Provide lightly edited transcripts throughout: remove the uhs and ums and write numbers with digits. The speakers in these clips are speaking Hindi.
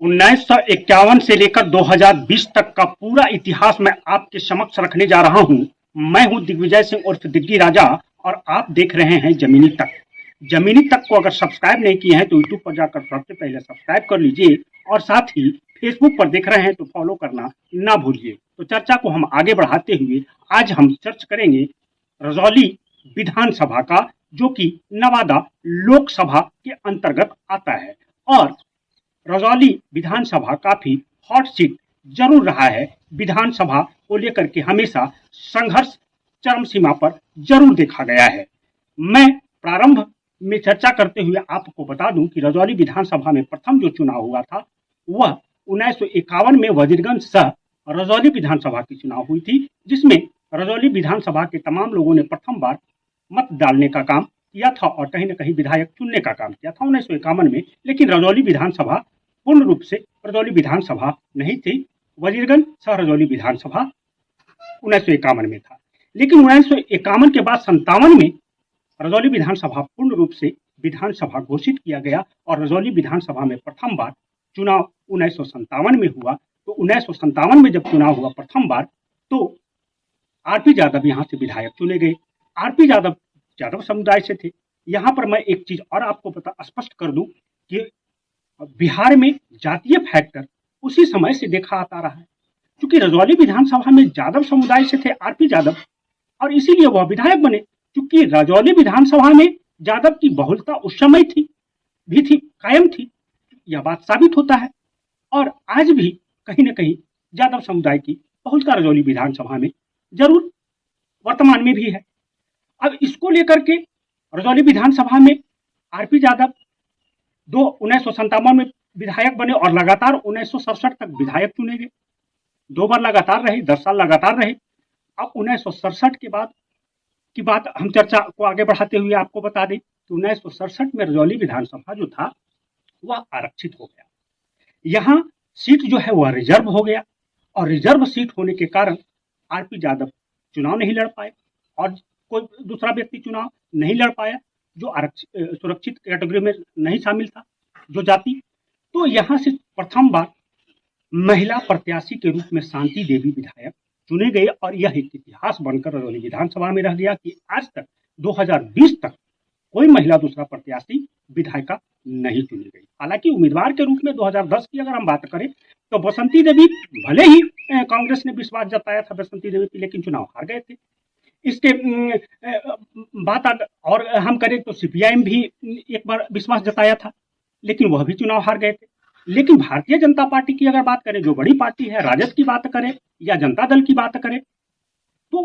1951 से लेकर 2020 तक का पूरा इतिहास मैं आपके समक्ष रखने जा रहा हूं। मैं हूं दिग्विजय सिंह उर्फ दिग्गी राजा और आप देख रहे हैं जमीनी तक। जमीनी तक को अगर सब्सक्राइब नहीं किए हैं तो यूट्यूब पर जाकर सबसे पहले सब्सक्राइब कर लीजिए और साथ ही फेसबुक पर देख रहे हैं तो फॉलो करना ना भूलिए। तो चर्चा को हम आगे बढ़ाते हुए आज हम चर्च करेंगे रजौली विधानसभा का, जो कि नवादा लोकसभा के अंतर्गत आता है। और रजौली विधानसभा काफी हॉट सीट जरूर रहा है। विधानसभा को लेकर के हमेशा संघर्ष चरम सीमा पर जरूर देखा गया है। मैं प्रारंभ में चर्चा करते हुए आपको बता दूं कि रजौली विधानसभा में प्रथम जो चुनाव हुआ था वह 1951 में वजीरगंज सह रजौली विधानसभा की चुनाव हुई थी, जिसमें रजौली विधानसभा के तमाम लोगों ने प्रथम बार मत डालने का काम किया था और कहीं न कहीं विधायक चुनने का काम किया था 1951 में। लेकिन रजौली विधानसभा पूर्ण रूप से रजौली विधानसभा नहीं थी। वजीरगंज सह रजौली विधानसभा 1951 में था। लेकिन 1951 के बाद 57 में रजौली विधानसभा पूर्ण रूप से विधानसभा घोषित किया गया और रजौली विधानसभा में प्रथम बार चुनाव 1957 में हुआ। तो 1957 में जब चुनाव हुआ प्रथम बार, तो आरपी यादव यहाँ से विधायक चुने गए। आरपी यादव यादव समुदाय से थे। यहाँ पर मैं एक चीज और आपको स्पष्ट कर दूं कि बिहार में जातीय फैक्टर उसी समय से देखा आता रहा है, क्योंकि रजौली विधानसभा में यादव समुदाय से थे आरपी यादव और इसीलिए वह विधायक बने। क्योंकि रजौली विधानसभा में यादव की बहुलता उस समय थी कायम थी, यह बात साबित होता है। और आज भी कहीं न कहीं यादव समुदाय की बहुलता रजौली विधानसभा में जरूर वर्तमान में भी है। अब इसको लेकर के रजौली विधानसभा में आरपी यादव 1957 में विधायक बने और लगातार 1967 तक विधायक चुने गए। 2 बार लगातार रहे, 10 साल लगातार रहे। अब 1967 के बाद की बात हम चर्चा को आगे बढ़ाते हुए आपको बता दें तो 1967 में रजौली विधानसभा जो था वह आरक्षित हो गया। यहाँ सीट जो है वह रिजर्व हो गया और रिजर्व सीट होने के कारण आरपी यादव चुनाव नहीं लड़ पाए और कोई दूसरा व्यक्ति चुनाव नहीं लड़ पाया जो सुरक्षित कैटेगरी में नहीं शामिल था, जो जाति। तो यहाँ से प्रथम बार महिला प्रत्याशी के रूप में शांति देवी विधायक चुने गए और यह एक इतिहास बनकर रजौली विधानसभा में रह गया कि आज तक 2020 तक कोई महिला दूसरा प्रत्याशी विधायिका नहीं चुनी गई। हालांकि उम्मीदवार के रूप में 2010 की अगर हम बात करें तो बसंती देवी, भले ही कांग्रेस ने विश्वास जताया था बसंती देवी की, लेकिन चुनाव हार गए थे। इसके बात और हम करें तो सीपीआईएम भी एक बार विश्वास जताया था, लेकिन वह भी चुनाव हार गए थे। लेकिन भारतीय जनता पार्टी की अगर बात करें, जो बड़ी पार्टी है, राजद की बात करें या जनता दल की बात करें, तो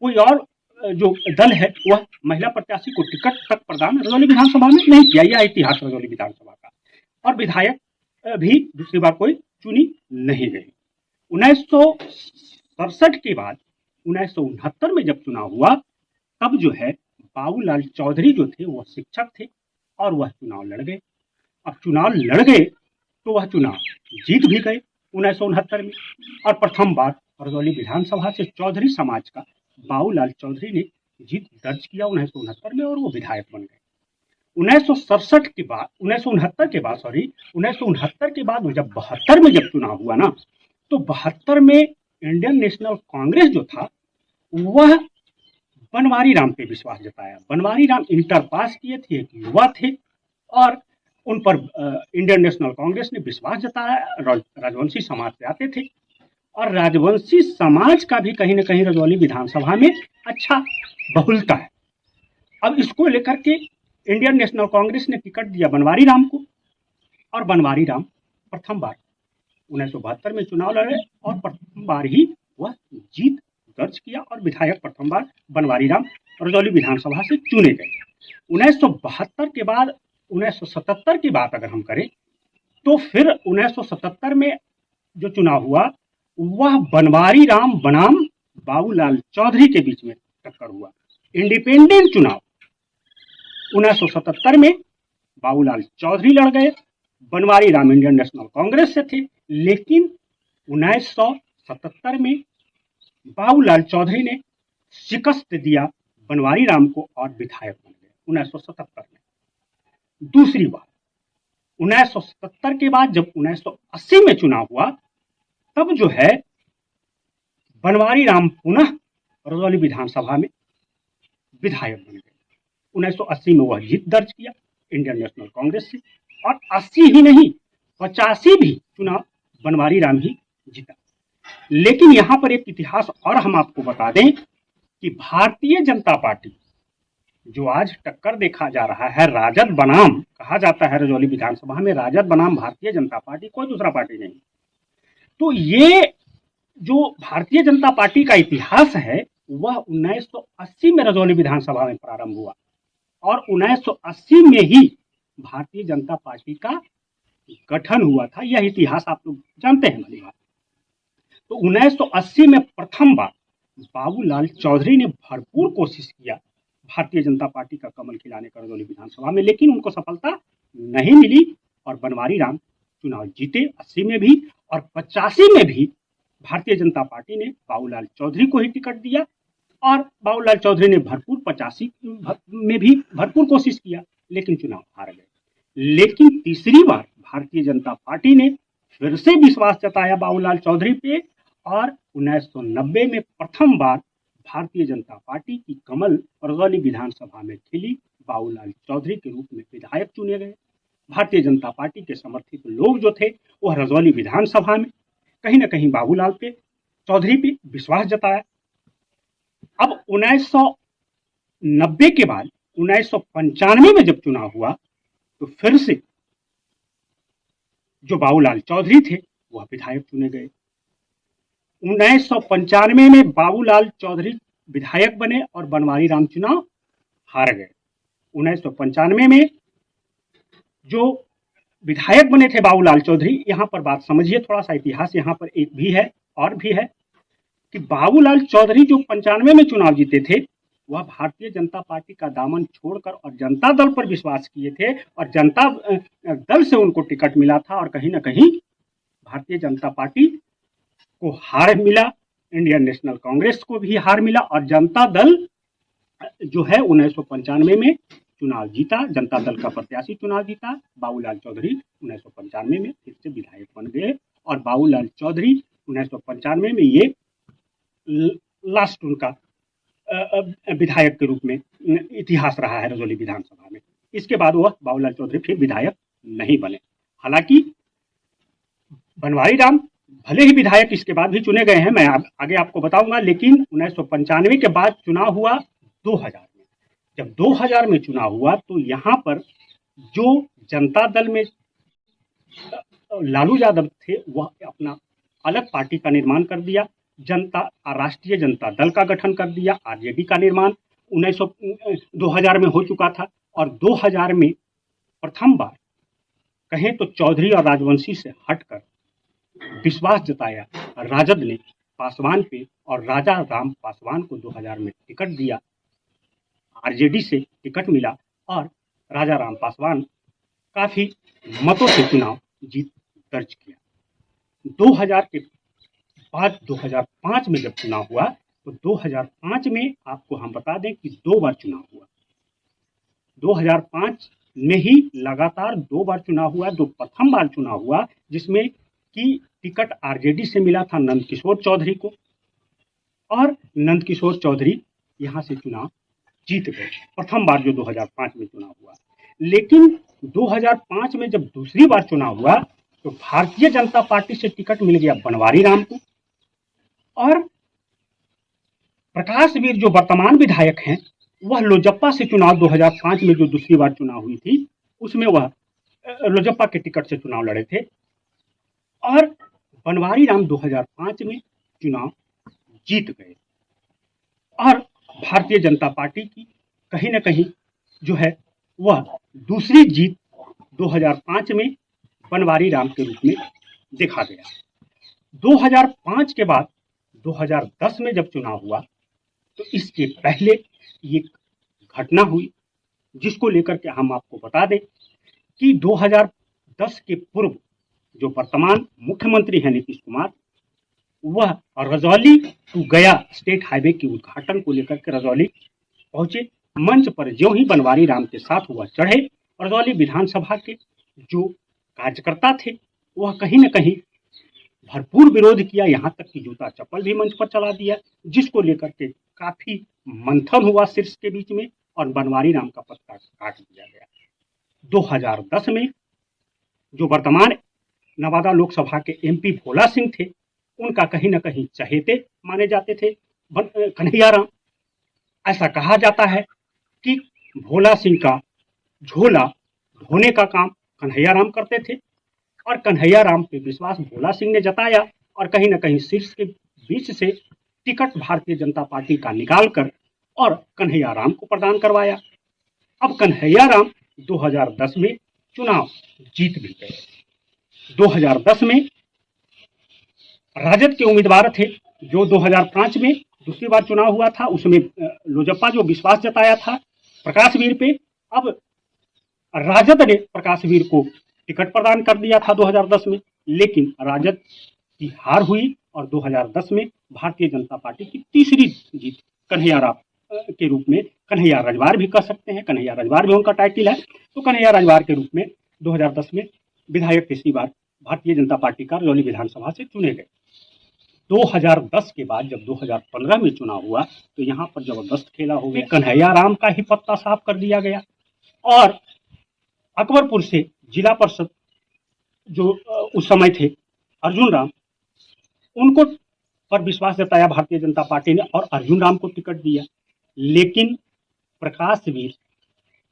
कोई और जो दल है वह महिला प्रत्याशी को टिकट तक प्रदान रजौली विधानसभा में नहीं किया। यह इतिहास रजौली विधानसभा का। और विधायक भी दूसरी बार कोई चुनी नहीं गई। 1967 के बाद 1969 में जब चुनाव हुआ तब जो है बाबूलाल चौधरी जो थे वह शिक्षक थे और वह चुनाव लड़ गए। अब चुनाव लड़ गए तो वह चुनाव जीत भी गए 1969 में और प्रथम बार रजौली विधानसभा से चौधरी समाज का बाबूलाल चौधरी ने जीत दर्ज किया 1969 में और वो विधायक बन गए। 1967 के बाद 1969 के बाद जब 72 में जब चुनाव हुआ ना, तो 72 में इंडियन नेशनल कांग्रेस जो था वह बनवारी राम पे विश्वास जताया। बनवारी राम इंटर पास किए थे, एक युवा थे और उन पर इंडियन नेशनल कांग्रेस ने विश्वास जताया। राजवंशी समाज से आते थे और राजवंशी समाज का भी कहीं न कहीं रजौली विधानसभा में अच्छा बहुलता है। अब इसको लेकर के इंडियन नेशनल कांग्रेस ने टिकट दिया बनवारी राम को और बनवारी राम प्रथम बार 1972 में चुनाव लड़े और प्रथम बार ही वह जीत दर्ज किया और विधायक प्रथम बार बनवारी राम रजौली विधानसभा से चुने गए। 1972 के बाद 1977 की बात अगर हम करें तो फिर 1977 में जो चुनाव हुआ वह बनवारी राम बनाम बाबूलाल चौधरी के बीच में टक्कर हुआ। इंडिपेंडेंट चुनाव 1977 में बाबूलाल चौधरी लड़ गए, बनवारी राम इंडियन नेशनल कांग्रेस से थे, लेकिन 1977 में बाबूलाल चौधरी ने शिकस्त दिया बनवारी राम को और विधायक बन गए 1977 में। दूसरी बार 1977 के बाद जब 1980 में चुनाव हुआ, तब जो है बनवारी राम पुनः रजौली विधानसभा में विधायक बन गए। 1980 में वह जीत दर्ज किया इंडियन नेशनल कांग्रेस से, और 80 ही नहीं 85 भी चुनाव बनवारी राम ही जीता। लेकिन यहां पर एक इतिहास और हम आपको बता दें कि भारतीय जनता पार्टी जो आज टक्कर देखा जा रहा है, राजद बनाम कहा जाता है रजौली विधानसभा में, राजद बनाम भारतीय जनता पार्टी, कोई दूसरा पार्टी नहीं। तो ये जो भारतीय जनता पार्टी का इतिहास है वह 1980 में रजौली विधानसभा में प्रारंभ हुआ, और 1980 में ही भारतीय जनता पार्टी का गठन हुआ था। यह इतिहास आप लोग जानते हैं भली बात। तो 1980 में प्रथम बार बाबूलाल चौधरी ने भरपूर कोशिश किया भारतीय जनता पार्टी का कमल खिलाने का रजौली विधानसभा में, लेकिन उनको सफलता नहीं मिली और बनवारी राम चुनाव जीते 80 में भी, और 85 में भी भारतीय जनता पार्टी ने बाबूलाल चौधरी को ही टिकट दिया, और बाबूलाल चौधरी ने 85 में भी भरपूर कोशिश किया, लेकिन चुनाव हार गए। लेकिन तीसरी बार भारतीय जनता पार्टी ने फिर से विश्वास जताया बाबूलाल चौधरी पे, और 1990 में प्रथम बार भारतीय जनता पार्टी की कमल रजौली विधानसभा में खिली। बाबूलाल चौधरी के रूप में विधायक चुने गए। भारतीय जनता पार्टी के समर्थित लोग जो थे वह रजौली विधानसभा में कहीं ना कहीं बाबूलाल पे चौधरी पे विश्वास जताया। अब 1990 के बाद 1995 में जब चुनाव हुआ तो फिर से जो बाबूलाल चौधरी थे वह विधायक चुने गए। 1995 में बाबूलाल चौधरी विधायक बने और बनवारी राम चुनाव हार गए। 1995 में जो विधायक बने थे बाबूलाल चौधरी, यहां पर बात समझिए, थोड़ा सा इतिहास यहां पर एक भी है और भी है कि बाबूलाल चौधरी जो 95 में चुनाव जीते थे वह भारतीय जनता पार्टी का दामन छोड़कर और जनता दल पर विश्वास किए थे, और जनता दल से उनको टिकट मिला था, और कहीं ना कहीं भारतीय जनता पार्टी को हार मिला, इंडियन नेशनल कांग्रेस को भी हार मिला, और जनता दल जो है 1995 में चुनाव जीता, जनता दल का प्रत्याशी चुनाव जीता। बाबूलाल चौधरी 1995 में फिर से विधायक बन गए, और बाबूलाल चौधरी 1995 में ये लास्ट उनका विधायक के रूप में इतिहास रहा है रजौली विधानसभा में। इसके बाद वह बाबूलाल चौधरी फिर विधायक नहीं बने। हालांकि बनवारी राम भले ही विधायक इसके बाद भी चुने गए हैं, मैं आगे आपको बताऊंगा, लेकिन 1995 के बाद चुनाव हुआ 2000 में। जब 2000 में चुनाव हुआ तो यहाँ पर जो जनता दल में लालू यादव थे वह अपना अलग पार्टी का निर्माण कर दिया, राष्ट्रीय जनता दल का गठन कर दिया, आरजेडी का निर्माण 2000 में हो चुका था। और 2000 में प्रथम बार कहें तो चौधरी और राजवंशी से हटकर विश्वास जताया राजद ने पासवान पे, और राजा राम पासवान को 2000 में टिकट दिया, आरजेडी से टिकट मिला, और राजा राम पासवान काफी मतों से चुनाव जीत दर्ज किया। 2000 के बाद 2005 में जब चुनाव हुआ तो 2005 में आपको हम बता दें कि 2 बार चुनाव हुआ। 2005 में ही लगातार 2 बार चुनाव हुआ। जो प्रथम बार चुनाव हुआ जिसमें कि टिकट आरजेडी से मिला था नंदकिशोर चौधरी को, और नंदकिशोर चौधरी यहां से चुनाव जीत गए, प्रथम बार जो 2005 में चुनाव हुआ। लेकिन 2005 में जब दूसरी बार चुनाव हुआ तो भारतीय जनता पार्टी से टिकट मिल गया बनवारी राम को, और प्रकाश वीर जो वर्तमान विधायक हैं वह लोजप्पा से चुनाव 2005 में जो दूसरी बार चुनाव हुई थी उसमें वह लोजप्पा के टिकट से चुनाव लड़े थे, और बनवारी राम 2005 में चुनाव जीत गए। और भारतीय जनता पार्टी की कहीं ना कहीं जो है वह दूसरी जीत 2005 में बनवारी राम के रूप में देखा गया। 2005 के बाद 2010 में जब चुनाव हुआ तो इसके पहले ये घटना हुई जिसको लेकर के हम आपको बता दें कि 2010 के पूर्व जो वर्तमान मुख्यमंत्री हैं नीतीश कुमार, वह रजौली टू गया स्टेट हाईवे के उद्घाटन को लेकर के रजौली पहुंचे। मंच पर ज्यों ही बनवारी राम के साथ वह चढ़े, रजौली विधानसभा के जो कार्यकर्ता थे वह कहीं न कहीं भरपूर विरोध किया, यहाँ तक कि जूता चप्पल भी मंच पर चला दिया, जिसको लेकर के काफी मंथन हुआ शीर्ष के बीच में और बनवारी राम का पत्ता काट दिया गया। 2010 में जो वर्तमान नवादा लोकसभा के एमपी भोला सिंह थे, उनका कहीं न कहीं चहेते माने जाते थे कन्हैया राम। ऐसा कहा जाता है कि भोला सिंह का झोला ढोने का काम कन्हैया राम करते थे और कन्हैया राम पे विश्वास भोला सिंह ने जताया और कहीं न कहीं शीर्ष के बीच से टिकट भारतीय जनता पार्टी का निकालकर और कन्हैया राम को प्रदान करवाया। अब कन्हैया राम 2010 में चुनाव जीत भी गए। 2010 में राजद के उम्मीदवार थे जो 2005 में दूसरी बार चुनाव हुआ था, उसमें लोजप्पा जो विश्वास जताया था प्रकाशवीर पे, अब राजद ने प्रकाशवीर को टिकट प्रदान कर दिया था 2010 में, लेकिन राजद की हार हुई और 2010 में भारतीय जनता पार्टी की तीसरी जीत कन्हैया राम के रूप में, कन्हैया रजवार भी कह सकते हैं, कन्हैया रजवार भी उनका टाइटल है, तो कन्हैया रजवार के रूप में 2010 में विधायक तीसरी बार भारतीय जनता पार्टी का रजौली विधानसभा से चुने गए। 2010 के बाद जब 2015 में चुनाव हुआ तो यहाँ पर जबरदस्त खेला हो गया, कन्हैया राम का ही पत्ता साफ कर दिया गया और अकबरपुर से जिला परिषद जो उस समय थे अर्जुन राम, उनको पर विश्वास जताया भारतीय जनता पार्टी ने और अर्जुन राम को टिकट दिया, लेकिन प्रकाशवीर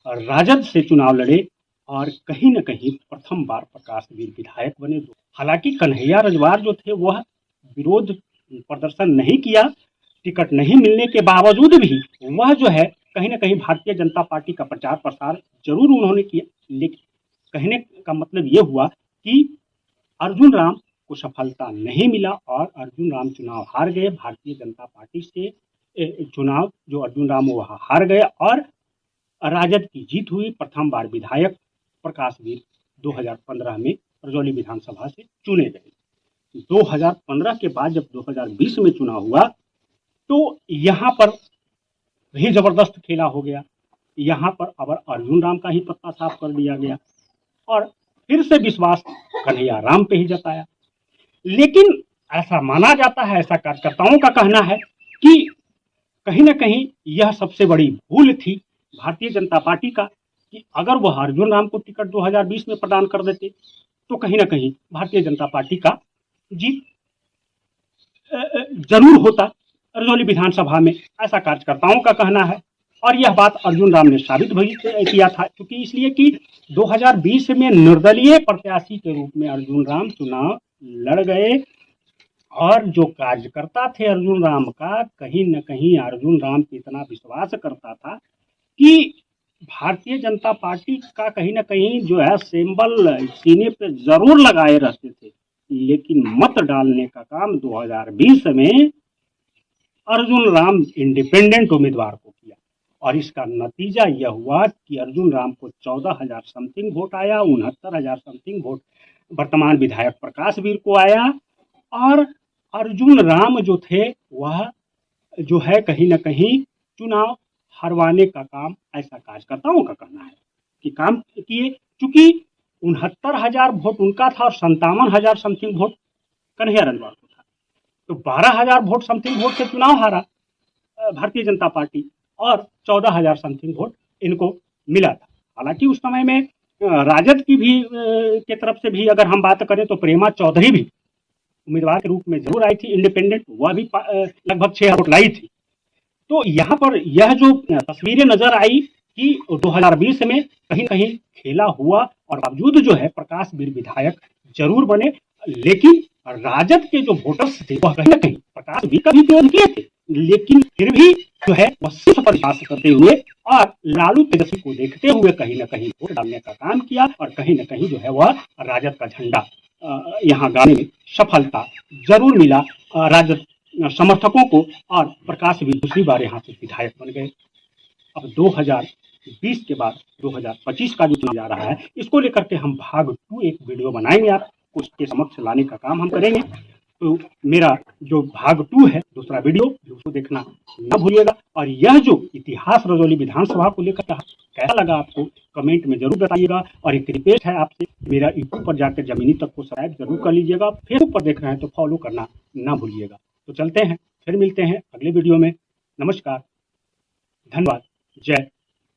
राजद से चुनाव लड़े और कहीं न कहीं प्रथम बार प्रकाशवीर विधायक बने। हालांकि कन्हैया रजवार जो थे वह विरोध प्रदर्शन नहीं किया, टिकट नहीं मिलने के बावजूद भी वह जो है कहीं न कहीं भारतीय जनता पार्टी का प्रचार प्रसार जरूर उन्होंने किया, लेकिन कहने का मतलब ये हुआ कि अर्जुन राम को सफलता नहीं मिला और अर्जुन राम चुनाव हार गए। भारतीय जनता पार्टी से चुनाव जो अर्जुन राम वह हार गए और राजद की जीत हुई। प्रथम बार विधायक प्रकाशवीर 2015 में रजौली विधानसभा से चुने गए। 2015 के बाद जब 2020 में चुनाव हुआ तो यहाँ पर भी जबरदस्त खेला हो गया। यहाँ पर अब अर्जुन राम का ही पत्ता साफ कर दिया गया और फिर से विश्वास कन्हैया राम पे ही जताया, लेकिन ऐसा माना जाता है, ऐसा कार्यकर्ताओं का कहना है कि कहीं न कहीं यह सबसे बड़ी भूल थी भारतीय जनता पार्टी का कि अगर वह अर्जुन राम को टिकट 2020 में प्रदान कर देते तो कहीं न कहीं भारतीय जनता पार्टी का जीत जरूर होता रजौली विधानसभा में, ऐसा कार्यकर्ताओं का कहना है। और यह बात अर्जुन राम ने साबित भी किया था, क्योंकि इसलिए कि 2020 में निर्दलीय प्रत्याशी के रूप में अर्जुन राम चुनाव लड़ गए और जो कार्यकर्ता थे अर्जुन राम का, कहीं न कहीं अर्जुन राम पे इतना विश्वास करता था कि भारतीय जनता पार्टी का कहीं न कहीं जो है सिंबल सीने पे जरूर लगाए रहते थे, लेकिन मत डालने का काम 2020 में अर्जुन राम इंडिपेंडेंट उम्मीदवार को किया और इसका नतीजा यह हुआ कि अर्जुन राम को 14,000 समथिंग वोट आया, 69,000 समथिंग वोट वर्तमान विधायक प्रकाशवीर को आया और अर्जुन राम जो थे वह जो है कहीं न कहीं चुनाव हरवाने का काम, ऐसा कार्यकर्ताओं का कहना है कि काम किए, चूंकि 69,000 वोट उनका था और 57,000 समथिंग वोट कन्हैया रजवार को था, तो 12,000 वोट समथिंग वोट से चुनाव हारा भारतीय जनता पार्टी और 14,000 समथिंग वोट इनको मिला था। हालांकि उस समय में राजद की भी के तरफ से भी अगर हम बात करें तो प्रेमा चौधरी भी उम्मीदवार के रूप में जरूर आई थी इंडिपेंडेंट, वह भी लगभग 6 वोट लाई थी। तो यहाँ पर यह जो तस्वीरें नजर आई कि 2020 में कहीं कहीं खेला हुआ और बावजूद जो है प्रकाशवीर विधायक जरूर बने, लेकिन राजद के जो वोटर्स थे वह कहीं न कहीं प्रकाशवीर का भी विरोध किए थे, लेकिन फिर भी जो है वह सिर्फ प्रयास करते हुए और लालू तेजस्वी को देखते हुए कहीं न कहीं वोट डालने का काम किया और कहीं न कहीं जो है वह राजद का झंडा यहाँ गाने में सफलता जरूर मिला राजद समर्थकों को और प्रकाशवीर दूसरी बार यहाँ से विधायक बन गए। अब 2020 के बाद 2025 का जो चुनाव जा रहा है, इसको लेकर के हम भाग 2 एक वीडियो बनाएंगे, आपको उसके समक्ष लाने का काम हम करेंगे तो मेरा जो भाग 2 है, दूसरा वीडियो भी उसको देखना न भूलिएगा। और यह जो इतिहास रजौली विधानसभा को लेकर रहा, कैसा लगा आपको कमेंट में जरूर बताइएगा। और एक रिक्वेस्ट है आपसे, मेरा यूट्यूब पर जाकर जमीनी तक को सब्सक्राइब जरूर कर लीजिएगा। फेसबुक पर देख रहे हैं तो फॉलो करना ना भूलिएगा। तो चलते हैं, फिर मिलते हैं अगले वीडियो में। नमस्कार, धन्यवाद, जय